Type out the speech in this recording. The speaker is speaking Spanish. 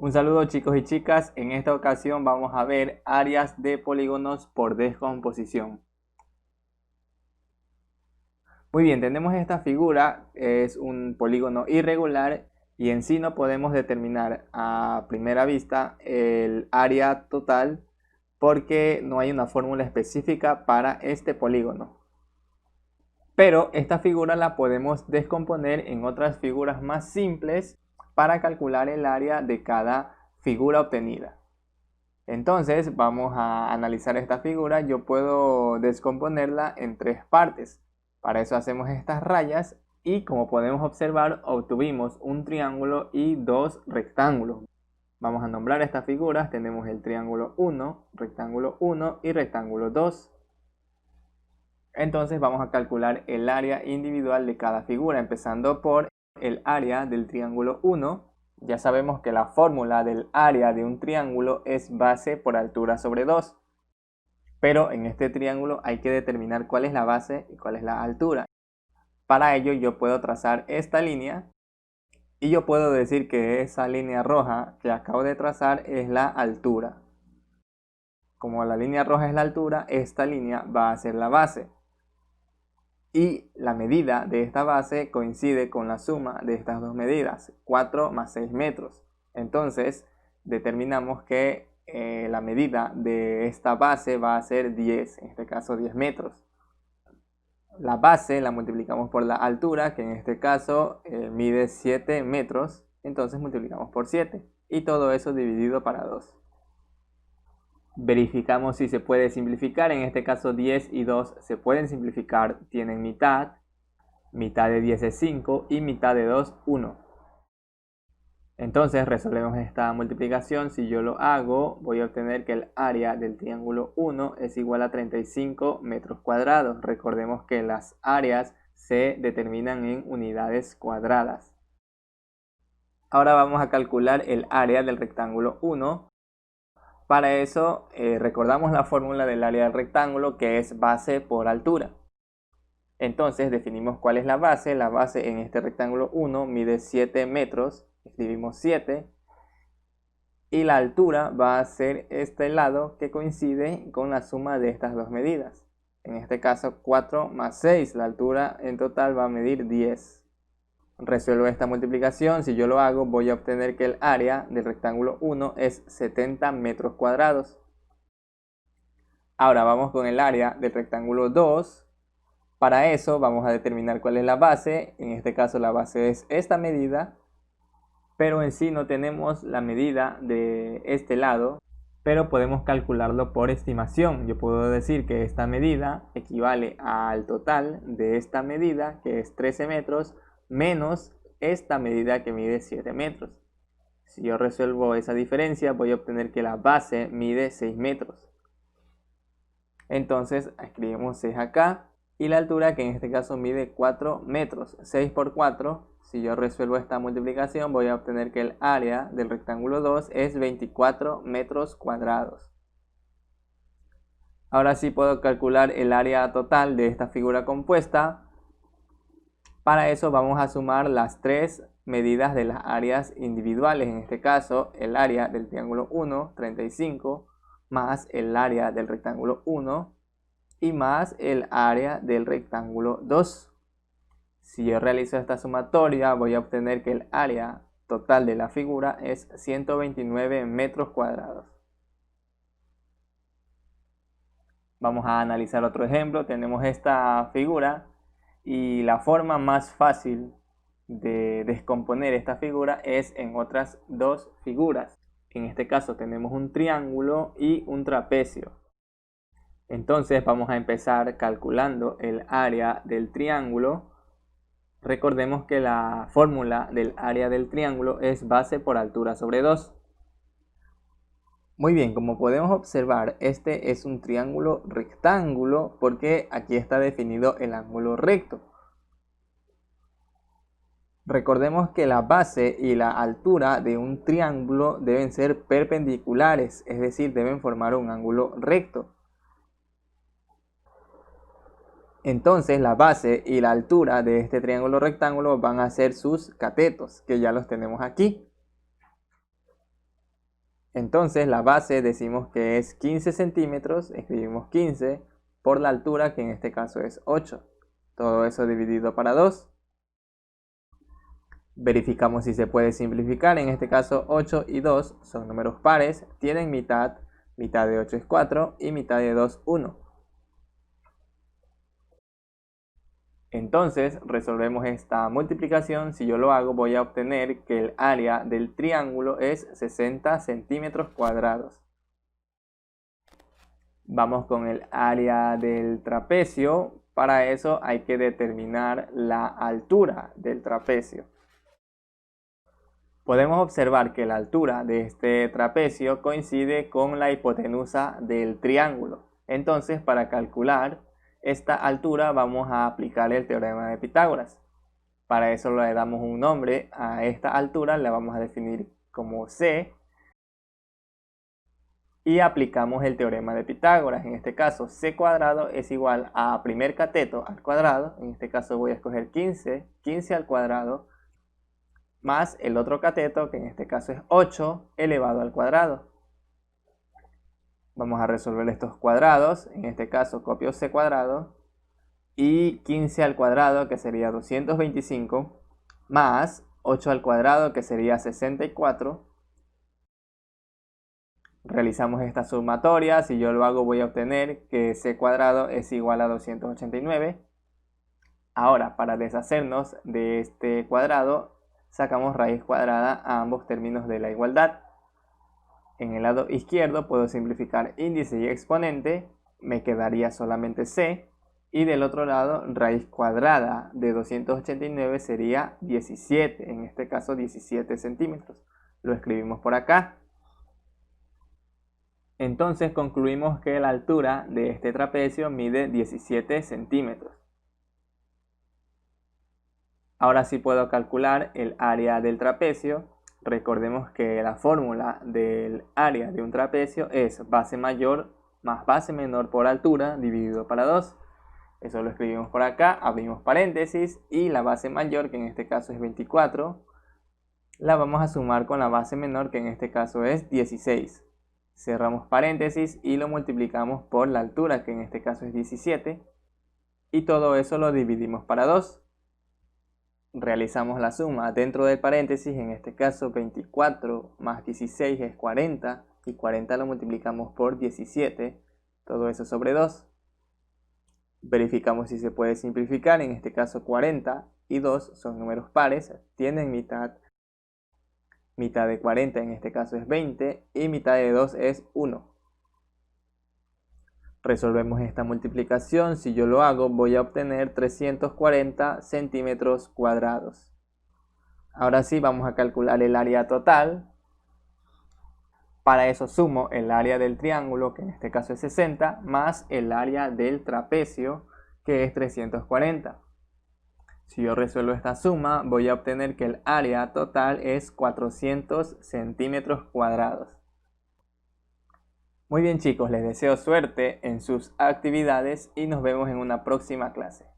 Un saludo chicos y chicas, en esta ocasión vamos a ver áreas de polígonos por descomposición. Muy bien, tenemos esta figura, es un polígono irregular y en sí no podemos determinar a primera vista el área total porque no hay una fórmula específica para este polígono. Pero esta figura la podemos descomponer en otras figuras más simples para calcular el área de cada figura obtenida. Entonces vamos a analizar esta figura. Yo puedo descomponerla en tres partes. Para eso hacemos estas rayas y como podemos observar obtuvimos un triángulo y dos rectángulos. Vamos a nombrar estas figuras. Tenemos el triángulo 1 y rectángulo 2. Entonces vamos a calcular el área individual de cada figura, empezando por el área del triángulo 1. Ya sabemos que la fórmula del área de un triángulo es base por altura sobre 2. Pero en este triángulo hay que determinar cuál es la base y cuál es la altura. Para ello yo puedo trazar esta línea y yo puedo decir que esa línea roja que acabo de trazar es la altura. Como la línea roja es la altura, esta línea va a ser la base. Y la medida de esta base coincide con la suma de estas dos medidas, 4 más 6 metros. Entonces determinamos que la medida de esta base va a ser 10, en este caso 10 metros. La base la multiplicamos por la altura, que en este caso mide 7 metros, entonces multiplicamos por 7. Y todo eso dividido para 2. Verificamos si se puede simplificar, en este caso 10 y 2 se pueden simplificar, tienen mitad de 10 es 5 y mitad de 2, 1. Entonces resolvemos esta multiplicación. Si yo lo hago, voy a obtener que el área del triángulo 1 es igual a 35 metros cuadrados. Recordemos que las áreas se determinan en unidades cuadradas. Ahora vamos a calcular el área del rectángulo 1. Para eso recordamos la fórmula del área del rectángulo, que es base por altura. Entonces definimos cuál es la base. La base en este rectángulo 1 mide 7 metros. Escribimos 7. Y la altura va a ser este lado que coincide con la suma de estas dos medidas. En este caso 4 más 6. La altura en total va a medir 10. Resuelvo esta multiplicación. Si yo lo hago, voy a obtener que el área del rectángulo 1 es 70 metros cuadrados. Ahora vamos con el área del rectángulo 2. Para eso vamos a determinar cuál es la base. En este caso la base es esta medida, pero en sí no tenemos la medida de este lado, pero podemos calcularlo por estimación. Yo puedo decir que esta medida equivale al total de esta medida, que es 13 metros, menos esta medida que mide 7 metros. Si yo resuelvo esa diferencia, voy a obtener que la base mide 6 metros. Entonces escribimos 6 acá y la altura, que en este caso mide 4 metros. 6 por 4, si yo resuelvo esta multiplicación, voy a obtener que el área del rectángulo 2 es 24 metros cuadrados. Ahora sí puedo calcular el área total de esta figura compuesta. Para eso vamos a sumar las tres medidas de las áreas individuales. En este caso, el área del triángulo 1, 35, más el área del rectángulo 1 y más el área del rectángulo 2. Si yo realizo esta sumatoria, voy a obtener que el área total de la figura es 129 metros cuadrados. Vamos a analizar otro ejemplo. Tenemos esta figura y la forma más fácil de descomponer esta figura es en otras dos figuras. En este caso tenemos un triángulo y un trapecio. Entonces vamos a empezar calculando el área del triángulo. Recordemos que la fórmula del área del triángulo es base por altura sobre 2. Muy bien, como podemos observar, este es un triángulo rectángulo porque aquí está definido el ángulo recto. Recordemos que la base y la altura de un triángulo deben ser perpendiculares, es decir, deben formar un ángulo recto. Entonces la base y la altura de este triángulo rectángulo van a ser sus catetos, que ya los tenemos aquí. Entonces la base decimos que es 15 centímetros, escribimos 15 por la altura, que en este caso es 8. Todo eso dividido para 2. Verificamos si se puede simplificar. En este caso 8 y 2 son números pares, tienen mitad, mitad de 8 es 4 y mitad de 2 1. Entonces resolvemos esta multiplicación. Si yo lo hago, voy a obtener que el área del triángulo es 60 centímetros cuadrados. Vamos con el área del trapecio. Para eso hay que determinar la altura del trapecio. Podemos observar que la altura de este trapecio coincide con la hipotenusa del triángulo. Entonces, para calcular esta altura vamos a aplicar el teorema de Pitágoras. Para eso le damos un nombre a esta altura, la vamos a definir como C. Y aplicamos el teorema de Pitágoras. En este caso, C cuadrado es igual a primer cateto al cuadrado. En este caso voy a escoger 15 al cuadrado, más el otro cateto, que en este caso es 8 elevado al cuadrado. Vamos a resolver estos cuadrados. En este caso copio C cuadrado y 15 al cuadrado, que sería 225, más 8 al cuadrado, que sería 64. Realizamos esta sumatoria. Si yo lo hago, voy a obtener que C cuadrado es igual a 289. Ahora, para deshacernos de este cuadrado, sacamos raíz cuadrada a ambos términos de la igualdad. En el lado izquierdo puedo simplificar índice y exponente, me quedaría solamente C. Y del otro lado, raíz cuadrada de 289 sería 17, en este caso 17 centímetros. Lo escribimos por acá. Entonces concluimos que la altura de este trapecio mide 17 centímetros. Ahora sí puedo calcular el área del trapecio. Recordemos que la fórmula del área de un trapecio es base mayor más base menor por altura dividido para 2. Eso lo escribimos por acá, abrimos paréntesis y la base mayor, que en este caso es 24, la vamos a sumar con la base menor, que en este caso es 16. Cerramos paréntesis y lo multiplicamos por la altura, que en este caso es 17. Y todo eso lo dividimos para 2. Realizamos la suma dentro del paréntesis, en este caso 24 más 16 es 40. Y 40 lo multiplicamos por 17. Todo eso sobre 2. Verificamos si se puede simplificar. En este caso 40 y 2 son números pares, tienen mitad. Mitad de 40 en este caso es 20 y mitad de 2 es 1. Resolvemos esta multiplicación. Si yo lo hago, voy a obtener 340 centímetros cuadrados. Ahora sí, vamos a calcular el área total. Para eso sumo el área del triángulo, que en este caso es 60, más el área del trapecio, que es 340. Si yo resuelvo esta suma, voy a obtener que el área total es 400 centímetros cuadrados. Muy bien chicos, les deseo suerte en sus actividades y nos vemos en una próxima clase.